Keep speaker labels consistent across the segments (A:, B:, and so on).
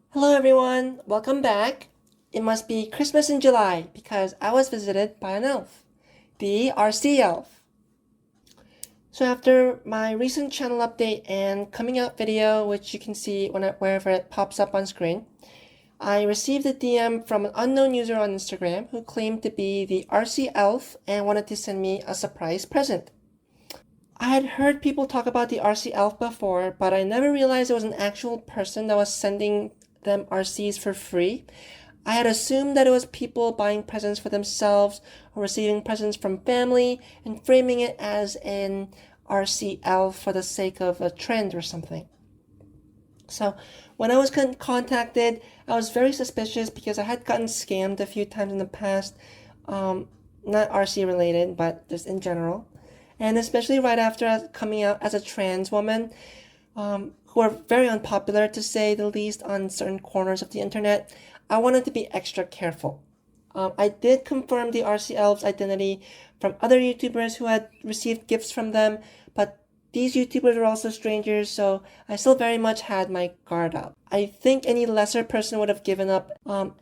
A: Hello everyone, welcome back. It must be Christmas in July because I was visited by an elf, the RC elf. So after my recent channel update and coming out video, which you can see wherever it pops up on screen, I received a DM from an unknown user on Instagram who claimed to be the RC elf and wanted to send me a surprise present. I had heard people talk about the RC elf before, but I never realized it was an actual person that was sending them RCs for free. I had assumed that it was people buying presents for themselves or receiving presents from family and framing it as an RC elf for the sake of a trend or something. So when I was contacted, I was very suspicious because I had gotten scammed a few times in the past, not RC related, but just in general. And especially right after coming out as a trans woman, who are very unpopular to say the least on certain corners of the internet, I wanted to be extra careful. I did confirm the RC Elves identity from other YouTubers who had received gifts from them, but these YouTubers were also strangers, so I still very much had my guard up. I think any lesser person would have given up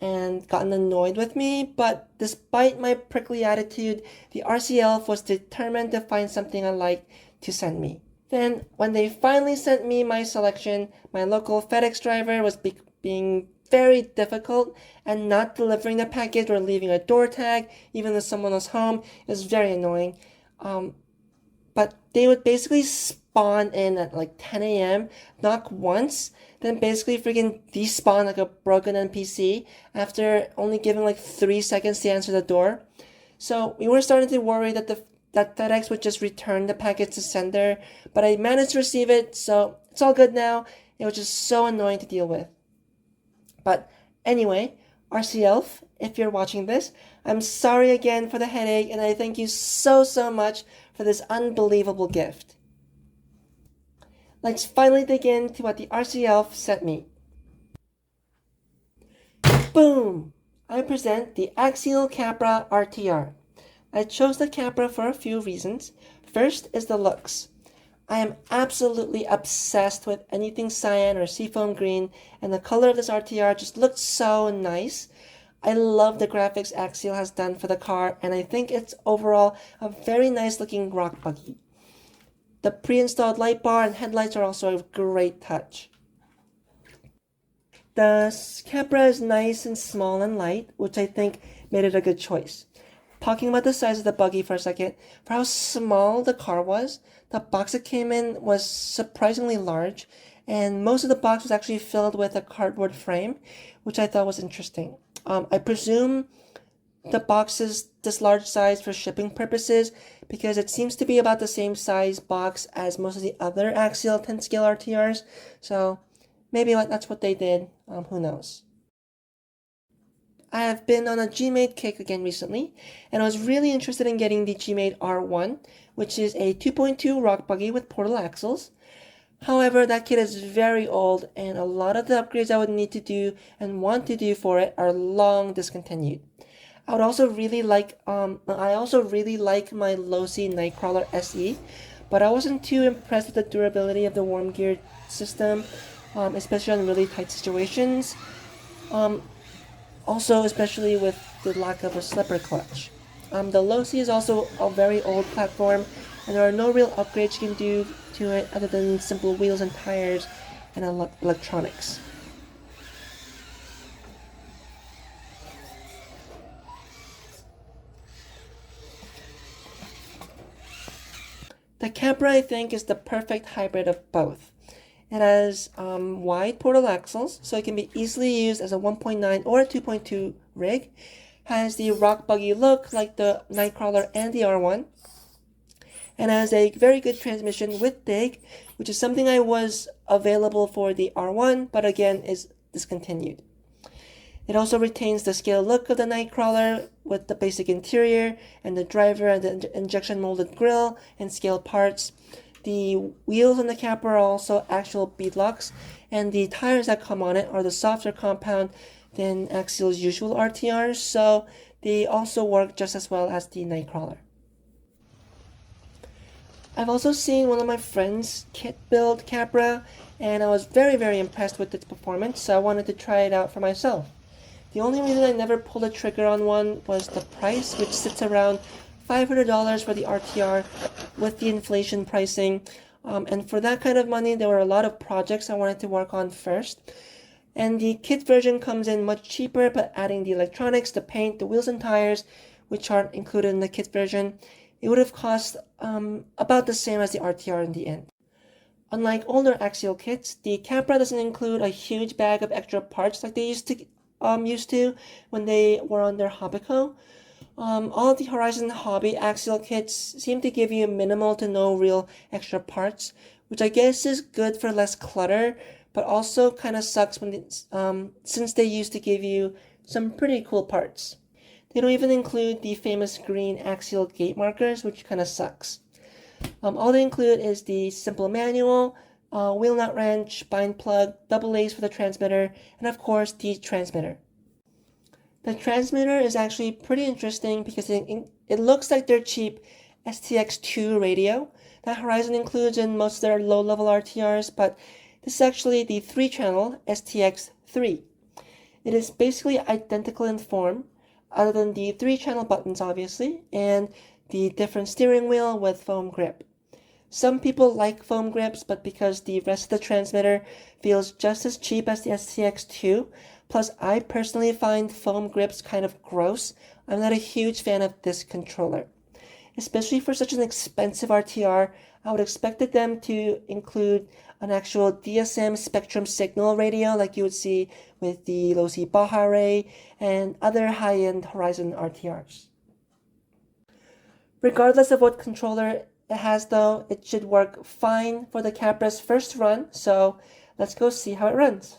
A: and gotten annoyed with me, but despite my prickly attitude, the RC Elf was determined to find something I liked to send me. Then, when they finally sent me my selection, my local FedEx driver was being very difficult and not delivering the package or leaving a door tag, even if someone was home. It was very annoying. But they would basically spawn in at like 10 a.m., knock once, then basically freaking despawn like a broken NPC after only giving like 3 seconds to answer the door. So we were starting to worry that that FedEx would just return the package to sender, but I managed to receive it, so it's all good now. It was just so annoying to deal with. But anyway, RC Elf, if you're watching this, I'm sorry again for the headache, and I thank you so much for this unbelievable gift. Let's finally dig into what the RC Elf sent me. Boom! I present the Axial Capra RTR. I chose the Capra for a few reasons. First is the looks. I am absolutely obsessed with anything cyan or seafoam green, and the color of this RTR just looks so nice. I love the graphics Axial has done for the car, and I think it's overall a very nice looking rock buggy. The pre-installed light bar and headlights are also a great touch. The Capra is nice and small and light, which I think made it a good choice. Talking about the size of the buggy for a second, for how small the car was, the box it came in was surprisingly large, and most of the box was actually filled with a cardboard frame, which I thought was interesting. I presume the box is this large size for shipping purposes because it seems to be about the same size box as most of the other Axial 10 scale RTRs, so maybe that's what they did, who knows. I have been on a Gmade kick again recently, and I was really interested in getting the Gmade R1, which is a 2.2 rock buggy with portal axles. However, that kit is very old, and a lot of the upgrades I would need to do and want to do for it are long discontinued. I also really like my Losi Nightcrawler SE, but I wasn't too impressed with the durability of the worm gear system, especially on really tight situations. Also, especially with the lack of a slipper clutch. The Losi is also a very old platform, and there are no real upgrades you can do to it other than simple wheels and tires and electronics. The Capra, I think, is the perfect hybrid of both. It has wide portal axles, so it can be easily used as a 1.9 or a 2.2 rig. Has the rock buggy look like the Nightcrawler and the R1. And has a very good transmission with dig, which is something I was available for the R1, but again is discontinued. It also retains the scale look of the Nightcrawler with the basic interior and the driver and the injection molded grille and scale parts. The wheels on the Capra are also actual beadlocks, and the tires that come on it are the softer compound than Axial's usual RTRs, so they also work just as well as the Nightcrawler. I've also seen one of my friends kit build Capra, and I was very impressed with its performance, so I wanted to try it out for myself. The only reason I never pulled the trigger on one was the price, which sits around $500 for the RTR with the inflation pricing. And for that kind of money, there were a lot of projects I wanted to work on first. And the kit version comes in much cheaper, but adding the electronics, the paint, the wheels and tires, which aren't included in the kit version, it would have cost about the same as the RTR in the end. Unlike older Axial kits, the Capra doesn't include a huge bag of extra parts like they used to when they were on their Hobbico. All of the Horizon Hobby Axial kits seem to give you minimal to no real extra parts, which I guess is good for less clutter, but also kind of sucks since they used to give you some pretty cool parts. They don't even include the famous green axial gate markers, which kind of sucks. All they include is the simple manual, wheel nut wrench, bind plug, double A's for the transmitter, and of course the transmitter. The transmitter is actually pretty interesting because it looks like their cheap STX2 radio that Horizon includes in most of their low-level RTRs, but this is actually the 3-channel STX3. It is basically identical in form, other than the 3-channel buttons obviously, and the different steering wheel with foam grip. Some people like foam grips, but because the rest of the transmitter feels just as cheap as the STX2, plus I personally find foam grips kind of gross, I'm not a huge fan of this controller. Especially for such an expensive RTR, I would expected them to include an actual DSM spectrum signal radio like you would see with the Losi Baja Ray and other high-end Horizon RTRs. Regardless of what controller it has though, it should work fine for the Capra's first run, so let's go see how it runs.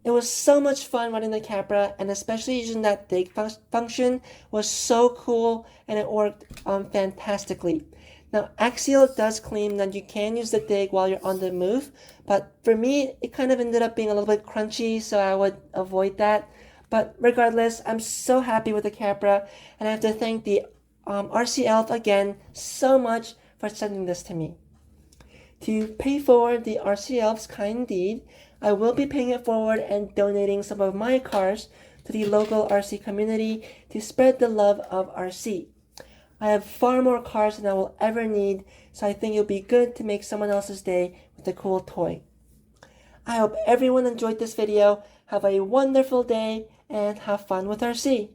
A: It was so much fun running the camera, and especially using that dig function was so cool, and it worked fantastically. Now, Axial does claim that you can use the dig while you're on the move, but for me, it kind of ended up being a little bit crunchy, so I would avoid that. But regardless, I'm so happy with the camera, and I have to thank the RC Elf again so much for sending this to me. To pay forward the RC Elf's kind deed, I will be paying it forward and donating some of my cars to the local RC community to spread the love of RC. I have far more cars than I will ever need, so I think it would be good to make someone else's day with a cool toy. I hope everyone enjoyed this video. Have a wonderful day and have fun with RC.